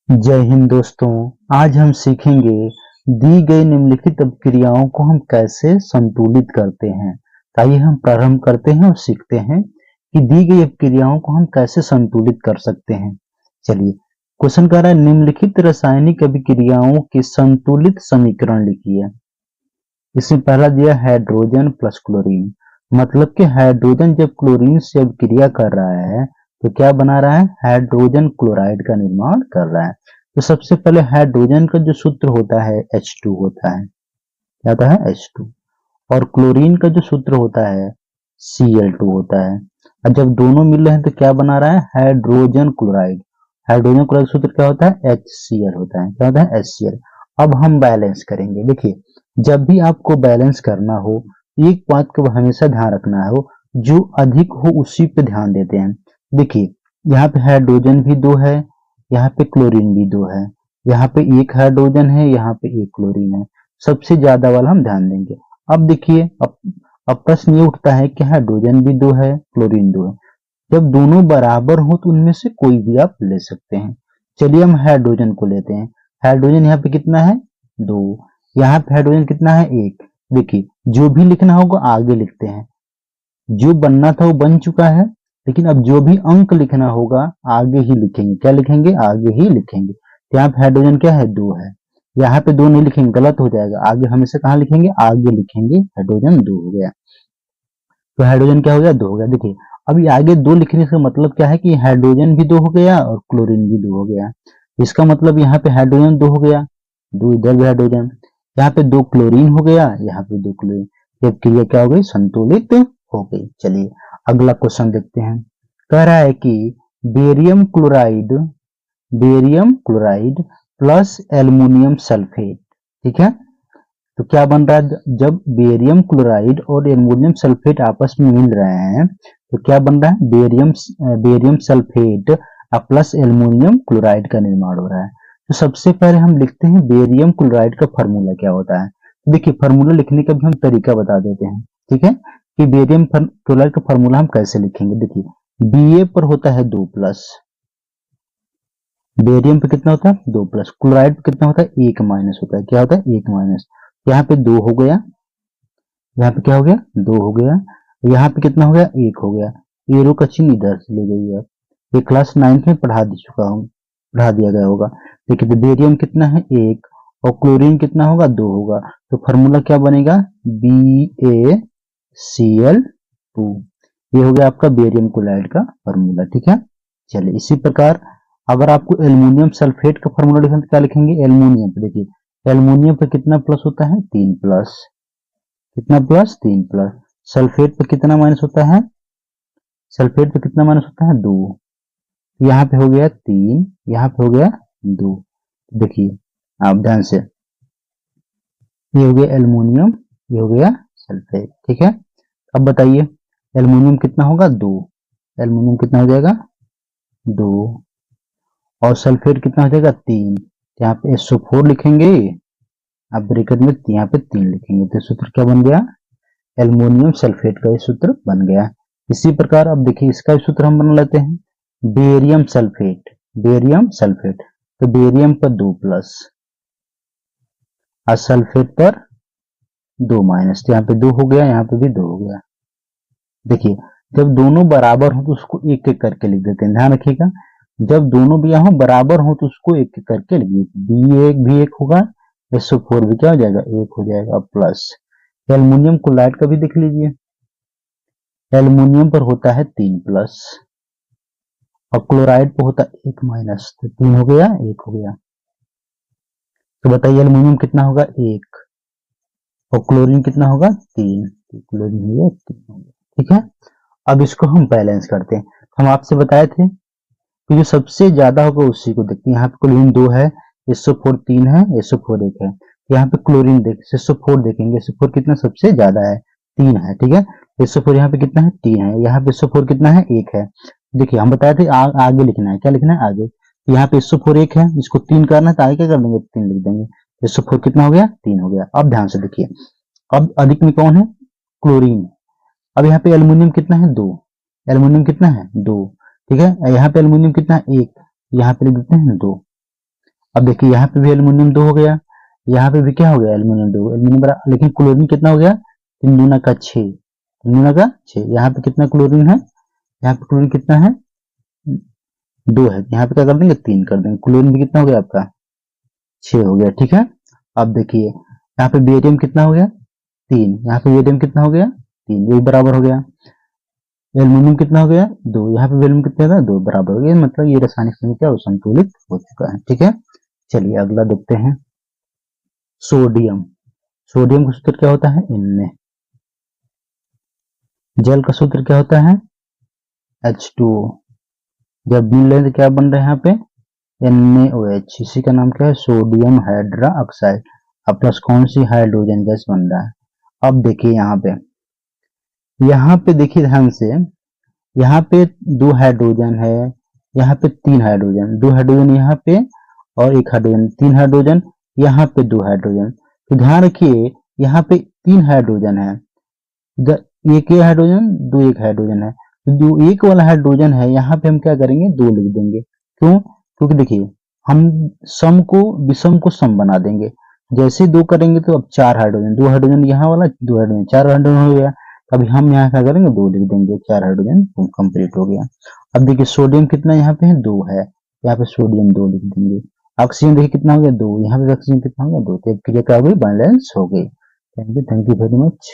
जय हिंद दोस्तों। आज हम सीखेंगे दी गई निम्नलिखित अभिक्रियाओं को हम कैसे संतुलित करते हैं। तो आइए हम प्रारंभ करते हैं और सीखते हैं कि दी गई अभिक्रियाओं को हम कैसे संतुलित कर सकते हैं। चलिए, क्वेश्चन कह रहा है निम्नलिखित रासायनिक अभिक्रियाओं के संतुलित समीकरण लिखिए। इसमें पहला दिया हाइड्रोजन प्लस क्लोरीन, मतलब कि हाइड्रोजन जब क्लोरीन से अभिक्रिया कर रहा है तो क्या बना रहा है, हाइड्रोजन क्लोराइड का निर्माण कर रहा है। तो सबसे पहले हाइड्रोजन का जो सूत्र होता है H2 होता है, क्या होता है H2, और क्लोरीन का जो सूत्र होता है Cl2 होता है। और जब दोनों मिल रहे हैं तो क्या बना रहा है, हाइड्रोजन क्लोराइड। हाइड्रोजन क्लोराइड सूत्र क्या होता है, HCl होता है। क्या होता है, HCl। अब हम बैलेंस करेंगे। देखिए, जब भी आपको बैलेंस करना हो, एक बात को हमेशा ध्यान रखना हो, जो अधिक हो उसी पे ध्यान देते हैं। देखिए, यहाँ पे हाइड्रोजन भी दो है, यहाँ पे क्लोरीन भी दो है, यहाँ पे एक हाइड्रोजन है, यहाँ पे एक क्लोरीन है। सबसे ज्यादा वाला हम ध्यान देंगे। अब देखिए, अब प्रश्न ये उठता है कि हाइड्रोजन भी दो है, क्लोरीन दो है। जब दोनों बराबर हो तो उनमें से कोई भी आप ले सकते हैं। चलिए हम हाइड्रोजन को लेते हैं। हाइड्रोजन यहाँ पे कितना है, दो। यहाँ पे हाइड्रोजन कितना है, एक। देखिए, जो भी लिखना होगा आगे लिखते हैं। जो बनना था वो बन चुका है, लेकिन अब जो भी अंक लिखना होगा आगे ही लिखेंगे। क्या लिखेंगे, आगे ही लिखेंगे। तो यहाँ पे हाइड्रोजन क्या है, दो है। यहाँ पे दो नहीं लिखेंगे, गलत हो जाएगा। आगे हमेशा कहाँ लिखेंगे, आगे लिखेंगे। हाइड्रोजन दो हो गया। तो हाइड्रोजन क्या हो गया, दो हो गया। देखिए, अभी आगे दो लिखने का मतलब क्या है कि हाइड्रोजन भी दो हो गया और क्लोरीन भी दो हो गया। इसका मतलब यहाँ पे हाइड्रोजन दो हो गया, दो इधर भी हाइड्रोजन। यहाँ पे दो क्लोरीन हो गया, यहाँ पे दो क्लोरीन। ये क्रिया क्या हो गई, संतुलित हो गई। चलिए अगला क्वेश्चन देखते हैं। कह रहा है कि barium chloride barium chloride plus aluminium sulphate, ठीक है। तो क्या बन रहा है, जब बेरियम क्लोराइड और एल्युमिनियम सल्फेट आपस में मिल रहे हैं तो क्या बन रहा है, barium sulphate plus aluminium chloride का निर्माण हो रहा है। तो सबसे पहले हम लिखते हैं बेरियम क्लोराइड का फार्मूला क्या होता है। देखिए, फार्मूला लिखने का भी हम तरीका बता देते हैं, ठीक है, कि बेरियम क्लोराइड का फार्मूला हम कैसे लिखेंगे। देखिए, Ba पर होता है 2+, बेरियम पे कितना होता है, 2+, क्लोराइड पे कितना होता है, 1- होता है। क्या होता है, 1-। यहाँ पे 2 हो गया, यहाँ पे क्या हो गया, 2 हो गया। यहाँ पे कितना हो गया, 1 हो गया। एरो का चिन्ह इधर से ले गई है। ये क्लास 9th में पढ़ा दिया गया होगा। देखिए, तो बेरियम कितना है, 1, और क्लोरीन कितना होगा, 2 होगा। तो फार्मूला क्या बनेगा, BaCl2। ये हो गया आपका बेरियम क्लोराइड का फार्मूला, ठीक है। चलिए, इसी प्रकार अगर आपको एल्युमिनियम सल्फेट का फार्मूला लिखना तो क्या लिखेंगे, एल्युमिनियम पे। देखिए, एल्युमिनियम पे कितना प्लस होता है, 3+, कितना प्लस, 3+। सल्फेट पे कितना माइनस होता है, सल्फेट पे कितना माइनस होता है, 2। यहाँ पे हो गया 3, यहाँ पे हो गया 2। देखिए आप ध्यान से, ये हो गया एल्युमिनियम, ये हो गया सल्फेट, ठीक है। अब बताइए, एल्युमिनियम कितना होगा, 2। एल्युमिनियम कितना हो जाएगा, 2, और सल्फेट कितना हो जाएगा, 3। यहाँ पे SO4 लिखेंगे, आप ब्रैकेट में यहाँ पे 3 लिखेंगे। तो सूत्र क्या बन गया, एल्युमिनियम सल्फेट का ये सूत्र बन गया। इसी प्रकार अब देखिए, इसका सूत्र हम बना लेते हैं, बेरियम सल्फेट। बेरियम सल्फेट, तो बेरियम पर 2+, और सल्फेट पर 2-। तो यहाँ पे 2 हो गया, यहाँ पे भी 2 हो गया। देखिए, जब दोनों बराबर हो तो उसको एक एक करके लिख देते हैं। ध्यान रखिएगा, जब दोनों भी यहाँ बराबर हो तो उसको एक एक करके लिख देते। B1 भी 1 होगा, SO4 भी क्या हो जाएगा, 1 हो जाएगा, प्लस एल्युमिनियम क्लोराइड का भी देख लीजिए। एल्युमिनियम पर होता है 3+, और क्लोराइड पर होता है 1-। तो 3 हो गया, 1 हो गया। तो बताइए एल्युमिनियम कितना होगा, 1, और क्लोरीन कितना होगा, 3। तो क्लोरीन हो गया 3 हो गया, ठीक है। अब इसको हम बैलेंस करते हैं। हम आपसे बताए थे कि जो सबसे ज्यादा होगा उसी को देखते हैं। यहाँ पे क्लोरीन 2 है, SO4 3 है, SO4 1 है। यहाँ पे क्लोरीन SO4 देखेंगे, SO4 कितना सबसे ज्यादा है, 3 है, ठीक है। SO4 यहाँ पे कितना है, 3 है। यहाँ पे SO4 कितना है, 1 है। देखिए, हम बताए थे आगे लिखना है, क्या लिखना है, आगे। यहाँ पे SO4 1 है, इसको 3 करना है तो आगे क्या कर देंगे, 3 लिख देंगे। SO4 कितना हो गया, 3 हो गया। अब ध्यान से देखिए, अब अधिक में कौन है, क्लोरीन। अब यहाँ पे एल्युमिनियम कितना है, 2। एल्युमिनियम कितना है, 2, ठीक है। यहाँ पे एल्युमिनियम कितना है, 1। यहाँ पे लिख देते हैं 2। अब देखिए यहाँ पे भी एल्यूमिनियम 2 हो गया, यहाँ पे भी क्या हो गया, एल्यूमिनियम 2, एल्यूमिनियम बड़ा, लेकिन क्लोरीन कितना हो गया, 3 दूना का 6, 3 दूना का 6। यहाँ पे कितना क्लोरीन है, यहाँ पे क्लोरीन कितना है, 2 है, यहाँ पे क्या कर देंगे, 3 कर देंगे, क्लोरीन भी कितना हो गया आपका, 6 हो गया, ठीक है। अब देखिए यहाँ पे बेरियम कितना हो गया, 3, यहाँ पे बेरियम कितना हो गया, 3, ये बराबर हो गया। एल्यूमिनियम कितना हो गया, 2, यहाँ पे एल्यूमिनियम कितना था, 2, बराबर हो गया, मतलब ये रासायनिक संख्या संतुलित हो चुका है, ठीक है। चलिए अगला देखते हैं, सोडियम। सोडियम का सूत्र क्या होता है, Na। जल का सूत्र क्या होता है, H2O। जब मिल रहे हैं तो क्या बन रहा है यहाँ पे, NaOH, इसी का नाम क्या है, सोडियम हाइड्रा ऑक्साइड। अब प्लस कौन सी, हाइड्रोजन गैस बन रहा है। अब देखिए यहाँ पे देखिए ध्यान से, यहाँ पे 2 हाइड्रोजन है, यहाँ पे 3 हाइड्रोजन, 2 हाइड्रोजन यहाँ पे और 1 हाइड्रोजन, 3 हाइड्रोजन, यहाँ पे 2 हाइड्रोजन। तो ध्यान रखिए यहाँ पे 3 हाइड्रोजन है, एक हाइड्रोजन, 2 एक हाइड्रोजन है, तो जो एक वाला हाइड्रोजन है यहाँ पे हम क्या करेंगे, 2 लिख देंगे। क्यों, क्योंकि देखिए हम सम को विषम को सम बना देंगे, जैसे 2 करेंगे तो अब 4 हाइड्रोजन, 2 हाइड्रोजन यहाँ वाला, 2 हाइड्रोजन, 4 हाइड्रोजन हो गया। अभी हम यहाँ क्या करेंगे, 2 लिख देंगे, 4 हाइड्रोजन कंप्लीट हो गया। अब देखिए सोडियम कितना यहाँ पे है, 2 है, यहाँ पे सोडियम 2 लिख देंगे। ऑक्सीजन देखिए कितना हो गया, 2, यहाँ पे ऑक्सीजन कितना हो गया, 2, तो क्रिया क्या हो गई, बैलेंस हो गई। Thank you very much.